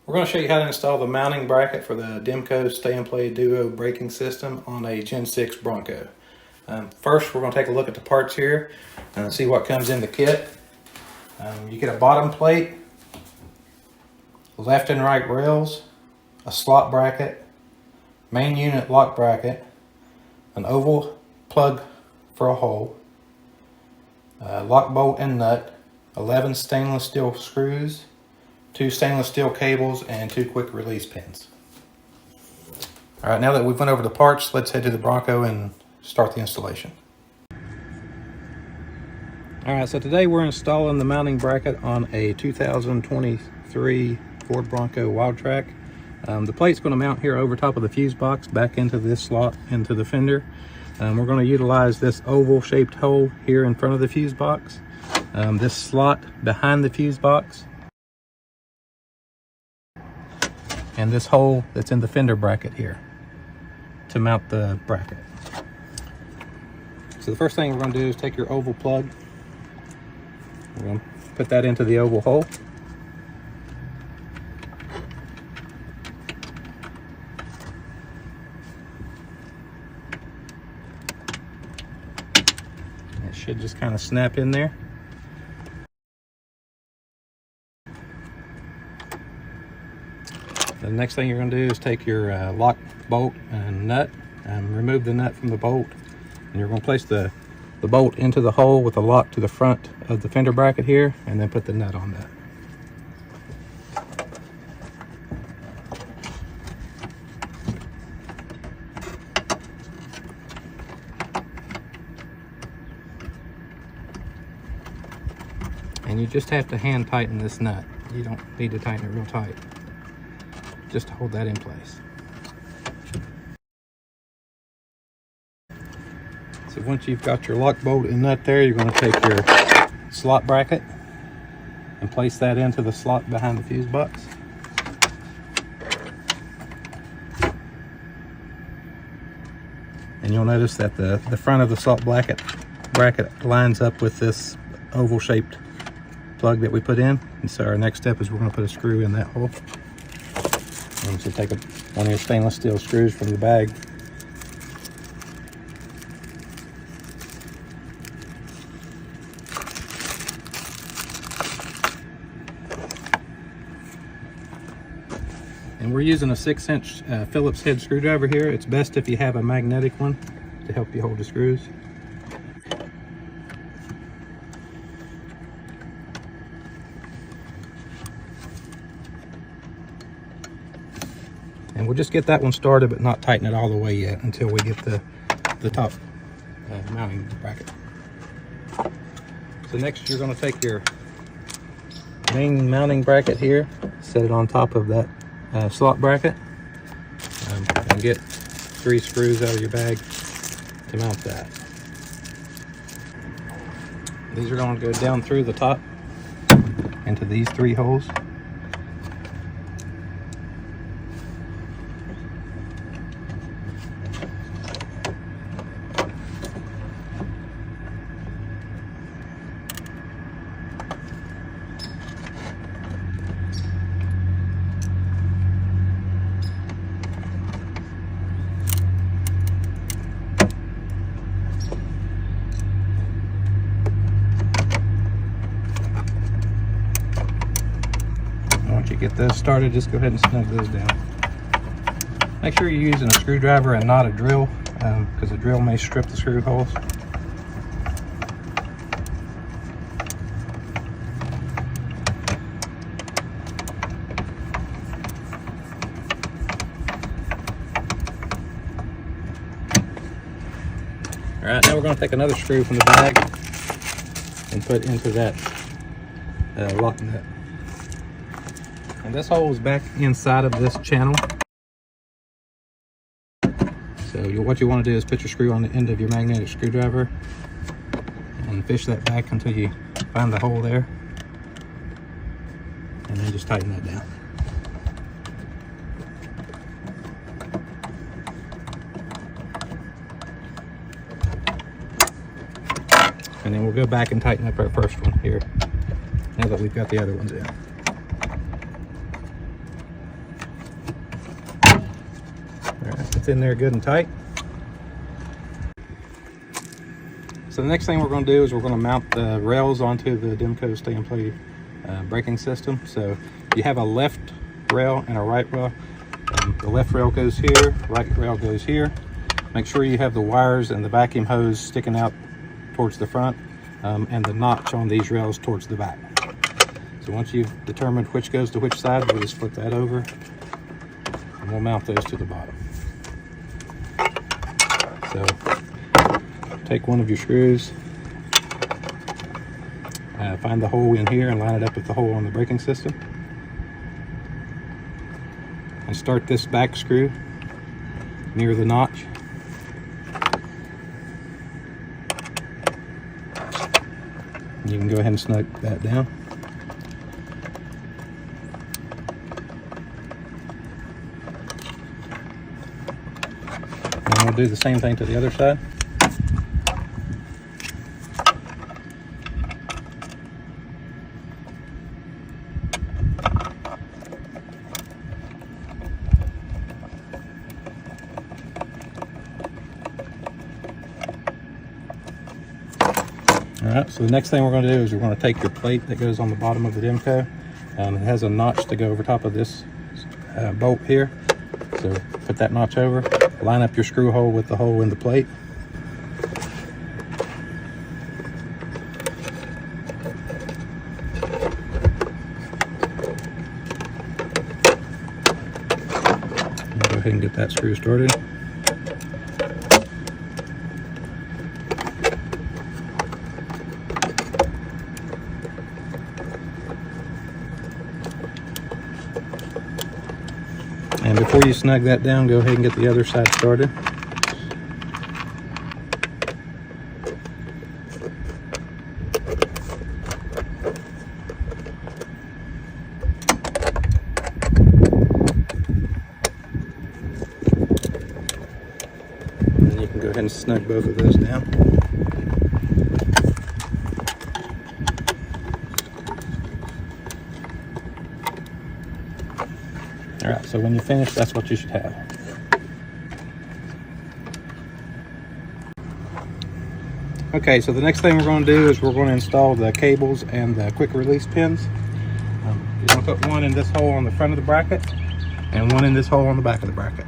We're going to show you how to install the mounting bracket for the Demco Stay and Play Duo braking system on a Gen 6 Bronco. First, we're going to take a look at the parts here and see what comes in the kit. You get a bottom plate, left and right rails, a slot bracket, main unit lock bracket, an oval plug for a hole, lock bolt and nut, 11 stainless steel screws, 2 stainless steel cables, and 2 quick release pins. All right, now that we've went over the parts, let's head to the Bronco and start the installation. All right, so today we're installing the mounting bracket on a 2023 Ford Bronco Wildtrak. The plate's going to mount here over top of the fuse box back into this slot into the fender. We're going to utilize this oval shaped hole here in front of the fuse box, this slot behind the fuse box, and this hole that's in the fender bracket here to mount the bracket. So the first thing we're going to do is take your oval plug. We're going to put that into the oval hole. It should just kind of snap in there. The next thing you're going to do is take your lock bolt and nut and remove the nut from the bolt, and you're going to place the bolt into the hole with the lock to the front of the fender bracket here, and then put the nut on that. And you just have to hand tighten this nut. You don't need to tighten it real tight, just to hold that in place. So once you've got your lock bolt and nut there, you're going to take your slot bracket and place that into the slot behind the fuse box. And you'll notice that the front of the slot bracket lines up with this oval shaped plug that we put in. And so our next step is we're going to put a screw in that hole. And so take one of your stainless steel screws from the bag. And we're using a 6-inch Phillips head screwdriver here. It's best if you have a magnetic one to help you hold the screws. And we'll just get that one started, but not tighten it all the way yet until we get the top mounting bracket. So next you're going to take your main mounting bracket here, set it on top of that slot bracket, and get 3 screws out of your bag to mount that. These are going to go down through the top into these 3 holes. Once you get those started, just go ahead and snug those down. Make sure you're using a screwdriver and not a drill, because a drill may strip the screw holes. All right, now we're going to take another screw from the bag and put into that lock nut. And this hole is back inside of this channel. So what you want to do is put your screw on the end of your magnetic screwdriver and fish that back until you find the hole there. And then just tighten that down. And then we'll go back and tighten up our first one here, now that we've got the other ones in. it's in there good and tight. So the next thing we're going to do is we're going to mount the rails onto the Demco stay and play braking system. So you have a left rail and a right rail. The left rail goes here, right rail goes here. Make sure you have the wires and the vacuum hose sticking out towards the front, and the notch on these rails towards the back. So once you've determined which goes to which side, we'll just flip that over and we'll mount those to the bottom. So take one of your screws, find the hole in here and line it up with the hole on the braking system, and start this back screw near the notch. You can go ahead and snug that down. And we'll do the same thing to the other side. Alright, so the next thing we're going to do is we're going to take your plate that goes on the bottom of the Demco. It has a notch to go over top of this bolt here. So put that notch over, line up your screw hole with the hole in the plate. Go ahead and get that screw started. And before you snug that down, go ahead and get the other side started. And you can go ahead and snug both of those down. All right, so when you finish, that's what you should have. Okay, so the next thing we're going to do is we're going to install the cables and the quick release pins. You're going to put one in this hole on the front of the bracket and one in this hole on the back of the bracket.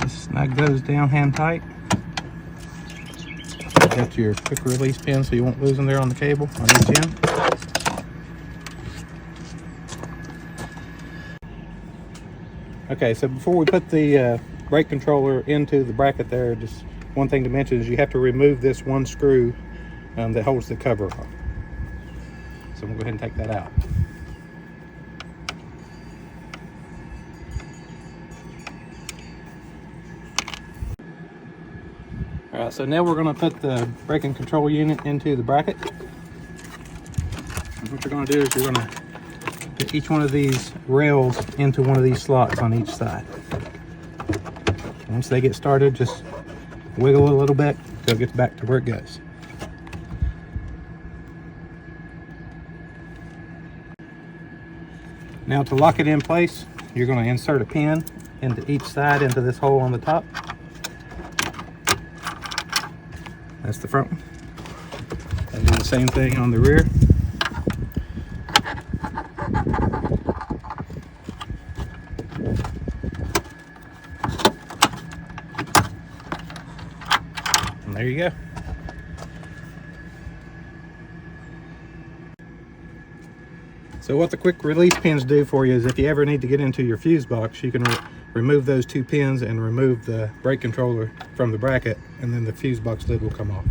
Snag those down hand tight. Got your quick release pin so you won't lose them there on the cable on each end. Okay, so before we put the brake controller into the bracket there, just one thing to mention is you have to remove this one screw that holds the cover off. So we'll go ahead and take that out. All right, so now we're going to put the brake and control unit into the bracket. And what you're going to do is you're going to put each one of these rails into one of these slots on each side. Once they get started, just wiggle a little bit until it gets back to where it goes. Now to lock it in place, you're going to insert a pin into each side into this hole on the top. That's the front one. And do the same thing on the rear. And there you go. So what the quick release pins do for you is if you ever need to get into your fuse box, you can remove those 2 pins and remove the brake controller from the bracket, and then the fuse box lid will come off.